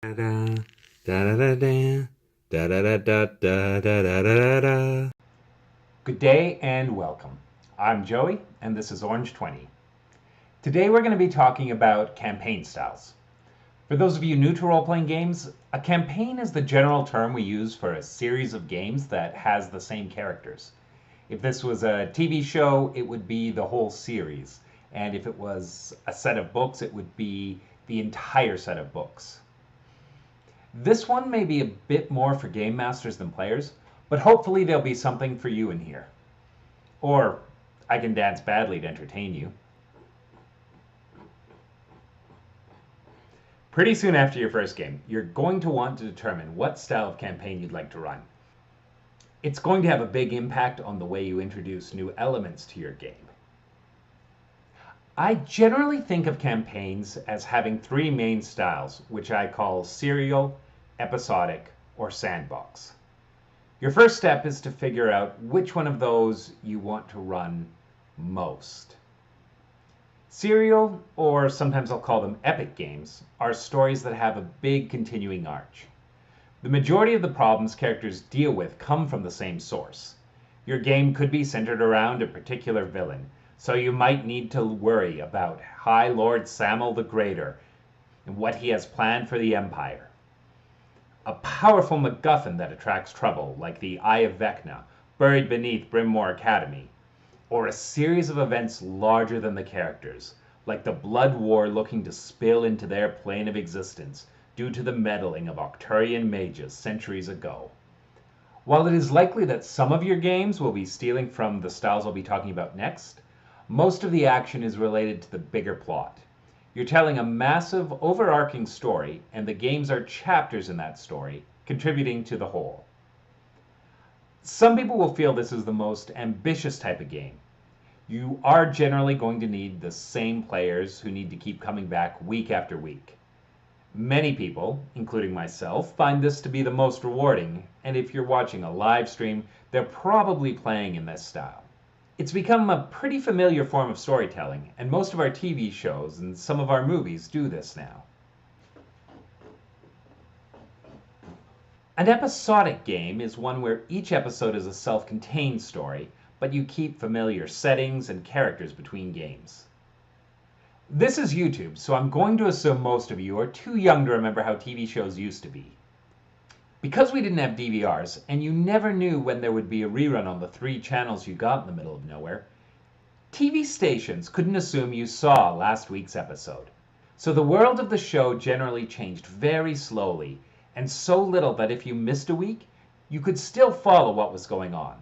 Da da da da da da da da da da da da. Good day and welcome. I'm Joey, and this is Orange 20. Today we're going to be talking about campaign styles. For those of you new to role playing games, a campaign is the general term we use for a series of games that has the same characters. If this was a TV show, it would be the whole series, and if it was a set of books, it would be the entire set of books. This one may be a bit more for game masters than players, but hopefully there'll be something for you in here. Or I can dance badly to entertain you. Pretty soon after your first game, you're going to want to determine what style of campaign you'd like to run. It's going to have a big impact on the way you introduce new elements to your game. I generally think of campaigns as having three main styles, which I call serial, episodic, or sandbox. Your first step is to figure out which one of those you want to run most. Serial, or sometimes I'll call them epic games, are stories that have a big continuing arc. The majority of the problems characters deal with come from the same source. Your game could be centered around a particular villain, so you might need to worry about High Lord Samel the Greater and what he has planned for the Empire. A powerful MacGuffin that attracts trouble, like the Eye of Vecna, buried beneath Brimmore Academy, or a series of events larger than the characters, like the Blood War looking to spill into their plane of existence due to the meddling of Octurian mages centuries ago. While it is likely that some of your games will be stealing from the styles I'll be talking about next, most of the action is related to the bigger plot. You're telling a massive, overarching story, and the games are chapters in that story, contributing to the whole. Some people will feel this is the most ambitious type of game. You are generally going to need the same players who need to keep coming back week after week. Many people, including myself, find this to be the most rewarding, and if you're watching a live stream, they're probably playing in this style. It's become a pretty familiar form of storytelling, and most of our TV shows and some of our movies do this now. An episodic game is one where each episode is a self-contained story, but you keep familiar settings and characters between games. This is YouTube, so I'm going to assume most of you are too young to remember how TV shows used to be. Because we didn't have DVRs, and you never knew when there would be a rerun on the 3 channels you got in the middle of nowhere, TV stations couldn't assume you saw last week's episode. So the world of the show generally changed very slowly, and so little that if you missed a week, you could still follow what was going on.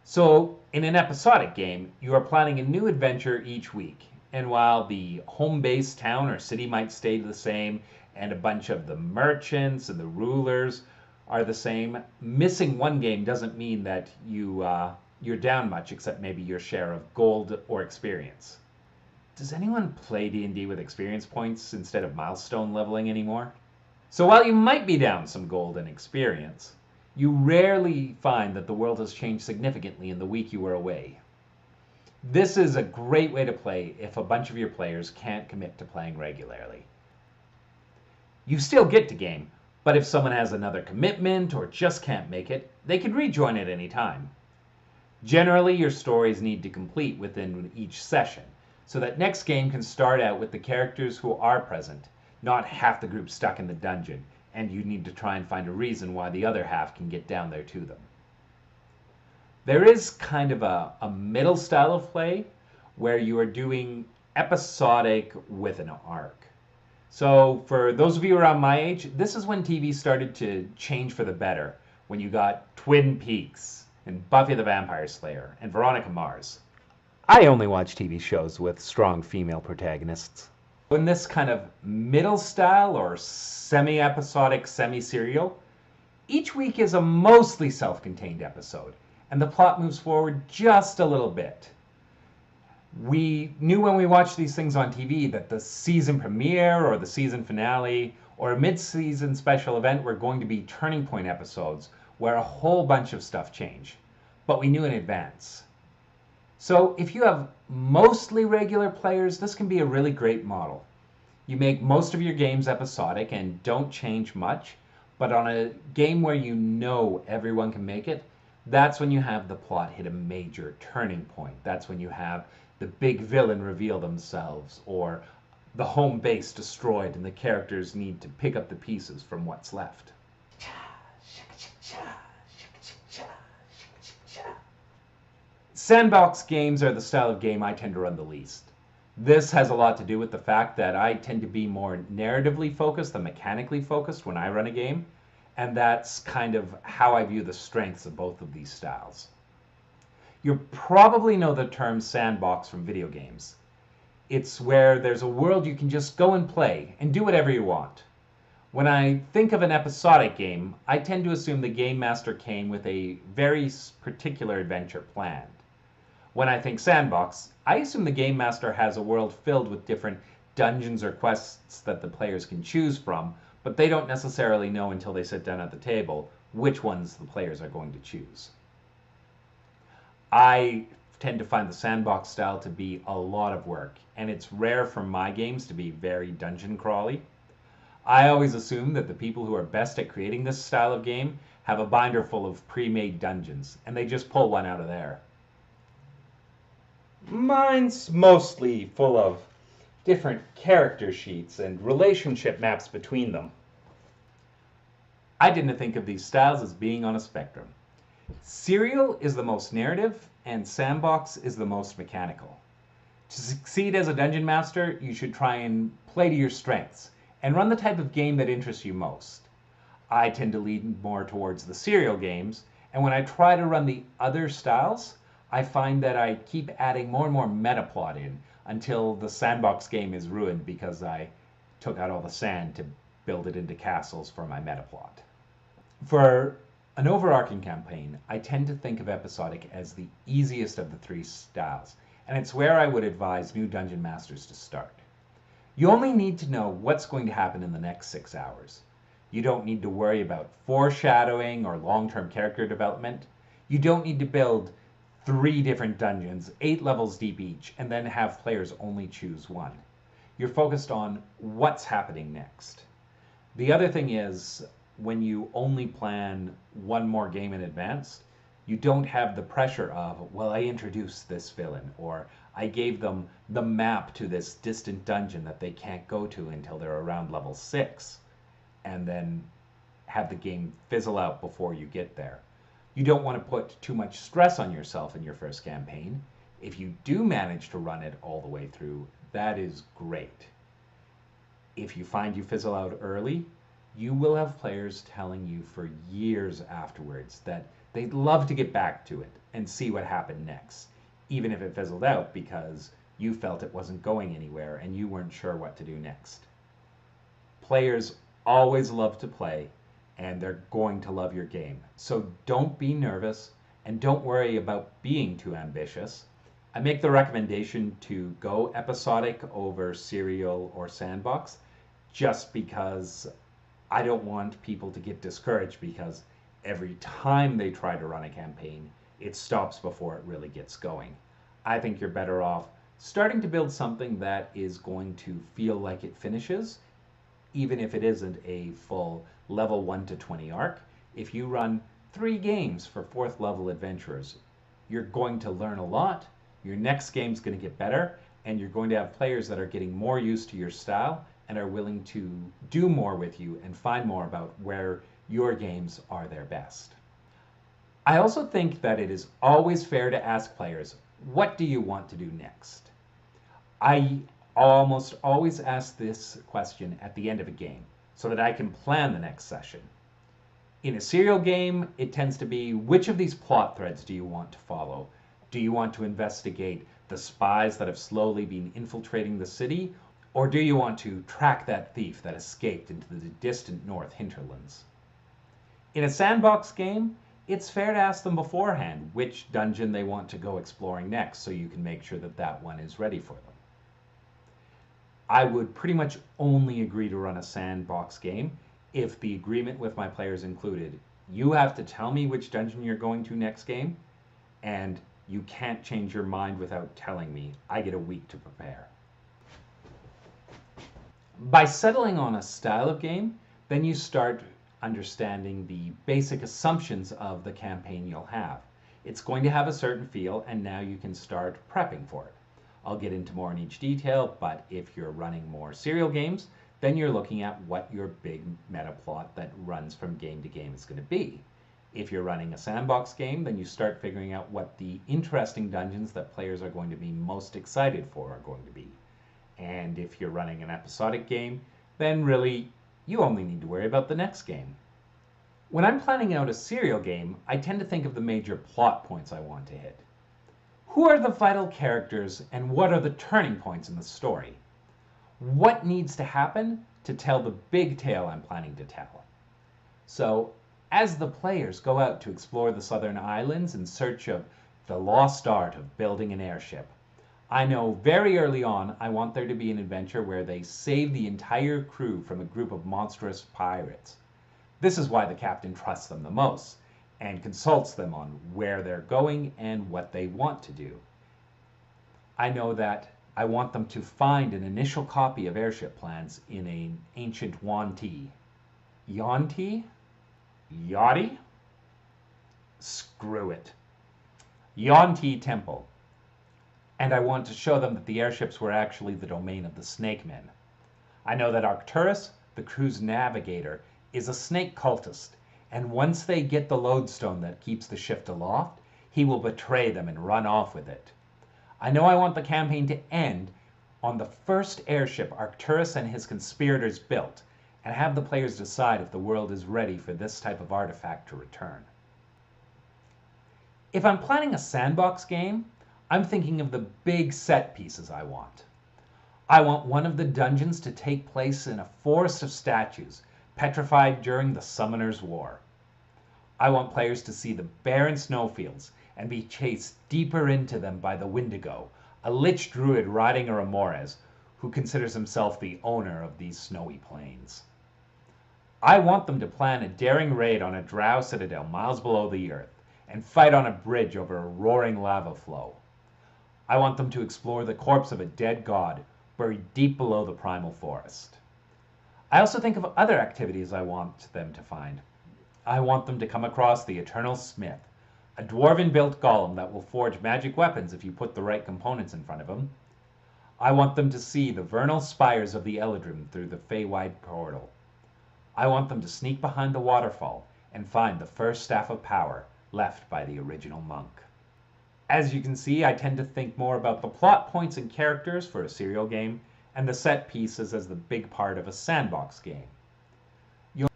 So in an episodic game, you are planning a new adventure each week, and while the home base town or city might stay the same, and a bunch of the merchants and the rulers are the same, missing one game doesn't mean that you're down much, except maybe your share of gold or experience. Does anyone play D&D with experience points instead of milestone leveling anymore? So while you might be down some gold and experience, you rarely find that the world has changed significantly in the week you were away. This is a great way to play if a bunch of your players can't commit to playing regularly. You still get to game, but if someone has another commitment or just can't make it, they can rejoin at any time. Generally, your stories need to complete within each session, so that next game can start out with the characters who are present, not half the group stuck in the dungeon, and you need to try and find a reason why the other half can get down there to them. There is kind of a middle style of play where you are doing episodic with an arc. So for those of you around my age, this is when TV started to change for the better, when you got Twin Peaks and Buffy the Vampire Slayer and Veronica Mars. I only watch TV shows with strong female protagonists. In this kind of middle style or semi-episodic, semi-serial, each week is a mostly self-contained episode, and the plot moves forward just a little bit. We knew when we watched these things on TV that the season premiere or the season finale or a mid-season special event were going to be turning point episodes where a whole bunch of stuff changed, but we knew in advance. So if you have mostly regular players, this can be a really great model. You make most of your games episodic and don't change much, but on a game where you know everyone can make it, that's when you have the plot hit a major turning point. That's when you have the big villain reveal themselves, or the home base destroyed and the characters need to pick up the pieces from what's left. Sandbox games are the style of game I tend to run the least. This has a lot to do with the fact that I tend to be more narratively focused than mechanically focused when I run a game, and that's kind of how I view the strengths of both of these styles. You probably know the term sandbox from video games. It's where there's a world you can just go and play and do whatever you want. When I think of an episodic game, I tend to assume the game master came with a very particular adventure planned. When I think sandbox, I assume the game master has a world filled with different dungeons or quests that the players can choose from, but they don't necessarily know until they sit down at the table which ones the players are going to choose. I tend to find the sandbox style to be a lot of work, and it's rare for my games to be very dungeon crawly. I always assume that the people who are best at creating this style of game have a binder full of pre-made dungeons, and they just pull one out of there. Mine's mostly full of different character sheets and relationship maps between them. I tend to think of these styles as being on a spectrum. Serial is the most narrative, and Sandbox is the most mechanical. To succeed as a dungeon master, you should try and play to your strengths, and run the type of game that interests you most. I tend to lean more towards the serial games, and when I try to run the other styles, I find that I keep adding more and more meta plot in until the sandbox game is ruined because I took out all the sand to build it into castles for my meta plot. For an overarching campaign, I tend to think of episodic as the easiest of the three styles, and it's where I would advise new dungeon masters to start. You only need to know what's going to happen in the next 6 hours. You don't need to worry about foreshadowing or long-term character development. You don't need to build 3 different dungeons, 8 levels deep each, and then have players only choose one. You're focused on what's happening next. The other thing is, when you only plan one more game in advance, you don't have the pressure of, well, I introduced this villain, or I gave them the map to this distant dungeon that they can't go to until they're around level 6, and then have the game fizzle out before you get there. You don't want to put too much stress on yourself in your first campaign. If you do manage to run it all the way through, that is great. If you find you fizzle out early, you will have players telling you for years afterwards that they'd love to get back to it and see what happened next, even if it fizzled out because you felt it wasn't going anywhere and you weren't sure what to do next. Players always love to play, and they're going to love your game. So don't be nervous and don't worry about being too ambitious. I make the recommendation to go episodic over serial or sandbox just because I don't want people to get discouraged because every time they try to run a campaign, it stops before it really gets going. I think you're better off starting to build something that is going to feel like it finishes, even if it isn't a full level 1 to 20 arc. If you run 3 games for 4th level adventurers, you're going to learn a lot, your next game's going to get better, and you're going to have players that are getting more used to your style and are willing to do more with you and find more about where your games are their best. I also think that it is always fair to ask players, what do you want to do next? I almost always ask this question at the end of a game so that I can plan the next session. In a serial game, it tends to be, which of these plot threads do you want to follow? Do you want to investigate the spies that have slowly been infiltrating the city? Or do you want to track that thief that escaped into the distant north hinterlands? In a sandbox game, it's fair to ask them beforehand which dungeon they want to go exploring next so you can make sure that that one is ready for them. I would pretty much only agree to run a sandbox game if the agreement with my players included, you have to tell me which dungeon you're going to next game, and you can't change your mind without telling me. I get a week to prepare. By settling on a style of game, then you start understanding the basic assumptions of the campaign you'll have. It's going to have a certain feel, and now you can start prepping for it. I'll get into more in each detail, but if you're running more serial games, then you're looking at what your big meta plot that runs from game to game is going to be. If you're running a sandbox game, then you start figuring out what the interesting dungeons that players are going to be most excited for are going to be. And if you're running an episodic game, then really you only need to worry about the next game. When I'm planning out a serial game, I tend to think of the major plot points I want to hit. Who are the vital characters and what are the turning points in the story? What needs to happen to tell the big tale I'm planning to tell? So, as the players go out to explore the southern islands in search of the lost art of building an airship, I know very early on I want there to be an adventure where they save the entire crew from a group of monstrous pirates. This is why the captain trusts them the most and consults them on where they're going and what they want to do. I know that I want them to find an initial copy of airship plans in an ancient Yuan-ti. Yuan-ti? Yachty? Screw it. Yuan-ti Temple. And I want to show them that the airships were actually the domain of the Snake Men. I know that Arcturus, the crew's navigator, is a snake cultist, and once they get the lodestone that keeps the ship aloft, he will betray them and run off with it. I know I want the campaign to end on the first airship Arcturus and his conspirators built, and have the players decide if the world is ready for this type of artifact to return. If I'm planning a sandbox game, I'm thinking of the big set pieces I want. I want one of the dungeons to take place in a forest of statues, petrified during the Summoner's War. I want players to see the barren snowfields and be chased deeper into them by the Wendigo, a lich druid riding a Remorez, who considers himself the owner of these snowy plains. I want them to plan a daring raid on a drow citadel miles below the earth, and fight on a bridge over a roaring lava flow. I want them to explore the corpse of a dead god buried deep below the primal forest. I also think of other activities I want them to find. I want them to come across the Eternal Smith, a dwarven-built golem that will forge magic weapons if you put the right components in front of him. I want them to see the vernal spires of the Eladrim through the Feywild portal. I want them to sneak behind the waterfall and find the first staff of power left by the original monk. As you can see, I tend to think more about the plot points and characters for a serial game, and the set pieces as the big part of a sandbox game.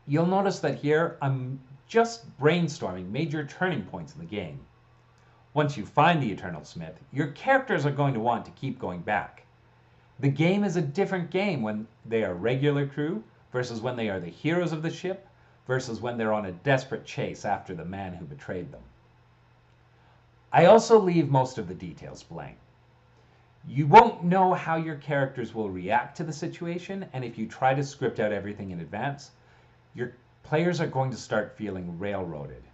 You'll notice that here I'm just brainstorming major turning points in the game. Once you find the Eternal Smith, your characters are going to want to keep going back. The game is a different game when they are regular crew versus when they are the heroes of the ship versus when they're on a desperate chase after the man who betrayed them. I also leave most of the details blank. You won't know how your characters will react to the situation, and if you try to script out everything in advance, your players are going to start feeling railroaded.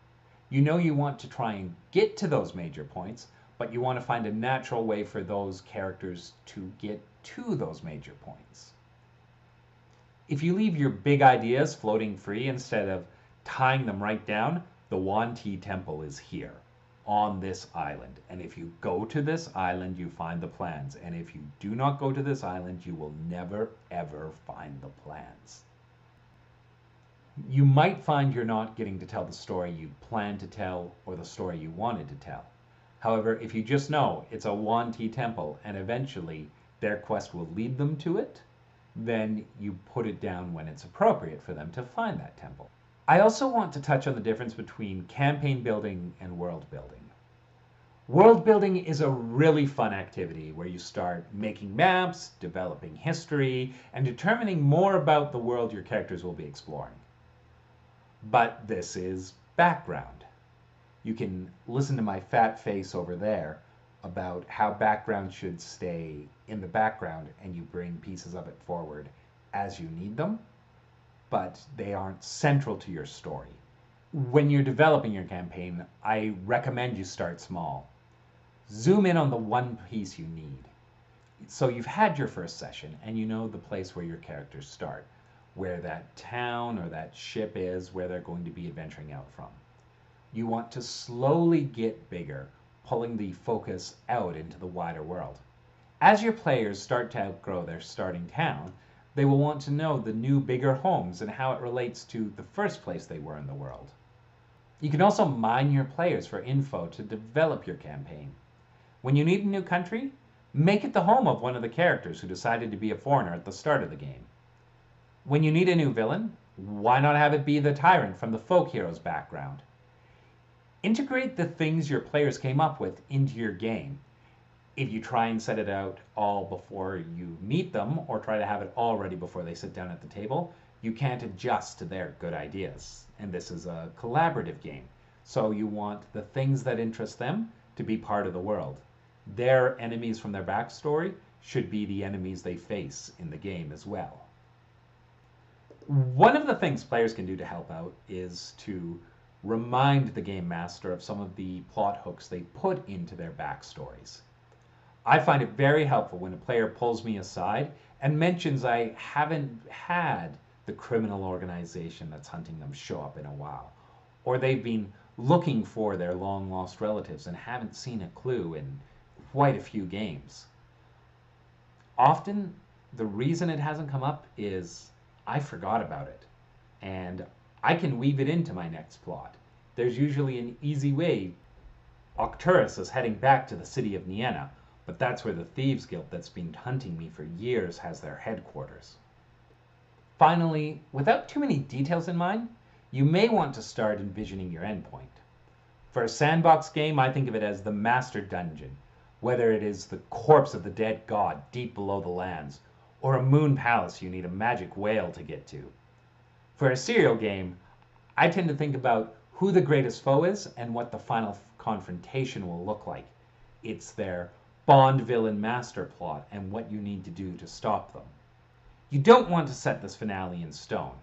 You know you want to try and get to those major points, but you want to find a natural way for those characters to get to those major points. If you leave your big ideas floating free instead of tying them right down, the Yuan-ti Temple is here, on this island. And if you go to this island, you find the plans. And if you do not go to this island, you will never, ever find the plans. You might find you're not getting to tell the story you planned to tell or the story you wanted to tell. However, if you just know it's a Yuan-ti Temple and eventually their quest will lead them to it, then you put it down when it's appropriate for them to find that temple. I also want to touch on the difference between campaign building and world building. World building is a really fun activity where you start making maps, developing history, and determining more about the world your characters will be exploring. But this is background. You can listen to my fat face over there about how background should stay in the background and you bring pieces of it forward as you need them, but they aren't central to your story. When you're developing your campaign, I recommend you start small. Zoom in on the one piece you need. So you've had your first session and you know the place where your characters start, where that town or that ship is where they're going to be adventuring out from. You want to slowly get bigger, pulling the focus out into the wider world. As your players start to outgrow their starting town, they will want to know the new bigger homes and how it relates to the first place they were in the world. You can also mine your players for info to develop your campaign. When you need a new country, make it the home of one of the characters who decided to be a foreigner at the start of the game. When you need a new villain, why not have it be the tyrant from the folk hero's background? Integrate the things your players came up with into your game. If you try and set it out all before you meet them, or try to have it all ready before they sit down at the table, you can't adjust to their good ideas. And this is a collaborative game, so you want the things that interest them to be part of the world. Their enemies from their backstory should be the enemies they face in the game as well. One of the things players can do to help out is to remind the game master of some of the plot hooks they put into their backstories. I find it very helpful when a player pulls me aside and mentions I haven't had the criminal organization that's hunting them show up in a while, or they've been looking for their long lost relatives and haven't seen a clue in quite a few games. Often, the reason it hasn't come up is I forgot about it, and I can weave it into my next plot. There's usually an easy way. Octurus is heading back to the city of Nienna, but that's where the Thieves Guild that's been hunting me for years has their headquarters. Finally, without too many details in mind, you may want to start envisioning your endpoint. For a sandbox game, I think of it as the master dungeon, whether it is the corpse of the dead god deep below the lands, or a moon palace you need a magic whale to get to. For a serial game, I tend to think about who the greatest foe is and what the final confrontation will look like. It's their Bond villain master plot and what you need to do to stop them. You don't want to set this finale in stone.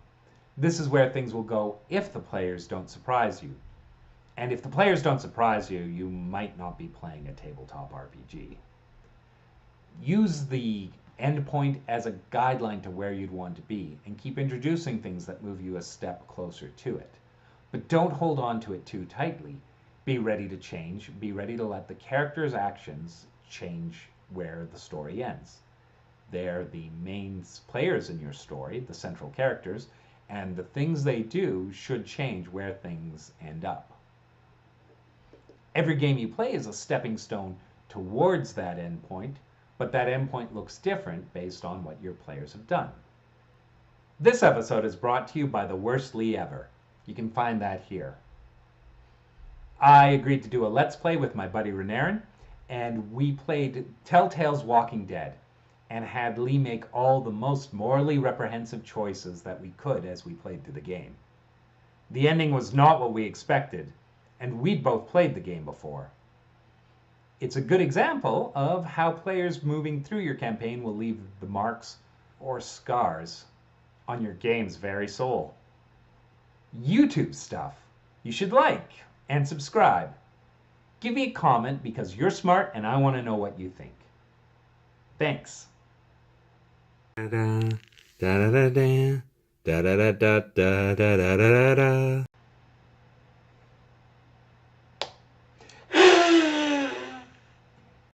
This is where things will go if the players don't surprise you. And if the players don't surprise you, you might not be playing a tabletop RPG. Use the endpoint as a guideline to where you'd want to be, and keep introducing things that move you a step closer to it. But don't hold on to it too tightly. Be ready to change, be ready to let the characters' actions change where the story ends. They're the main players in your story, the central characters, and the things they do should change where things end up. Every game you play is a stepping stone towards that endpoint, but that endpoint looks different based on what your players have done. This episode is brought to you by The Worst Lee Ever. You can find that here. I agreed to do a Let's Play with my buddy Renarin, and we played Telltale's Walking Dead, and had Lee make all the most morally reprehensible choices that we could as we played through the game. The ending was not what we expected, and we'd both played the game before. It's a good example of how players moving through your campaign will leave the marks or scars on your game's very soul. YouTube stuff. You should like and subscribe. Give me a comment because you're smart and I want to know what you think. Thanks. Da da da da da da da da da da da da da.